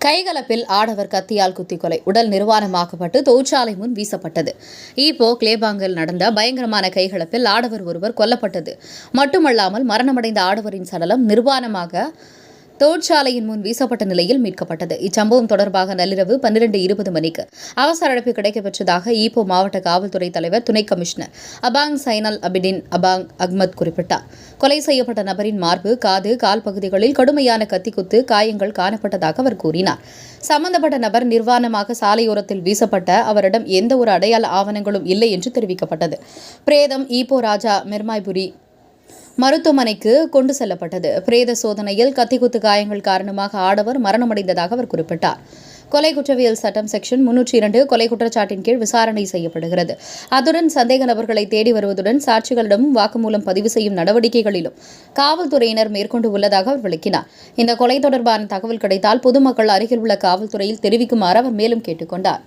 கைகலப்பில் ஆடவர் கத்தியால் குத்தி கொலை, உடல் நிர்வாணமாக்கப்பட்டு தொழிற்சாலை முன் வீசப்பட்டது. ஈப்போ கிளேபாங்கில் நடந்த பயங்கரமான கைகலப்பில் ஆடவர் ஒருவர் கொல்லப்பட்டது மட்டுமல்லாமல் மரணமடைந்த ஆடவரின் சடலம் நிர்வாணமாக தொழிற்சாலையின் முன் வீசப்பட்ட நிலையில் மீட்கப்பட்டது. இச்சம்பவம் தொடர்பாக நள்ளிரவு 12:20 மணிக்கு அவசர அழைப்பு கிடைக்கப்பெற்றதாக ஈப்போ மாவட்ட காவல்துறை தலைவர் துணை கமிஷனர் அபாங் சைனல் அபிடின் அபாங் அஹ்மத் குறிப்பிட்டார். கொலை செய்யப்பட்ட நபரின் மார்பு, காது, கால் பகுதிகளில் கடுமையான கத்திக்குத்து காயங்கள் காணப்பட்டதாக அவர் கூறினார். சம்பந்தப்பட்ட நபர் நிர்வாணமாக சாலையோரத்தில் வீசப்பட்ட அவரிடம் எந்த ஒரு அடையாள ஆவணங்களும் இல்லை என்று தெரிவிக்கப்பட்டது. பிரேதம் ஈப்போ ராஜா மெர்மாய்புரி மருத்துவமனைக்கு கொண்டு செல்லப்பட்டது. பிரேத சோதனையில் கத்திக்குத்து காயங்கள் காரணமாக ஆடவர் மரணமடைந்ததாக அவர் குறிப்பிட்டார். கொலை குற்றவியல் சட்டம் செக்ஷன் 302 கொலை குற்றச்சாட்டின் கீழ் விசாரணை செய்யப்படுகிறது. அத்துடன் சந்தேக நபர்களை தேடி வருவதுடன் சாட்சிகளிடமும் வாக்குமூலம் பதிவு செய்யும் நடவடிக்கைகளிலும் காவல்துறையினர் மேற்கொண்டு உள்ளதாக அவர் விளக்கினார். இந்த கொலை தொடர்பான தகவல் கிடைத்தால் பொதுமக்கள் அருகில் உள்ள காவல்துறையில் தெரிவிக்குமாறு அவர் மேலும் கேட்டுக் கொண்டார்.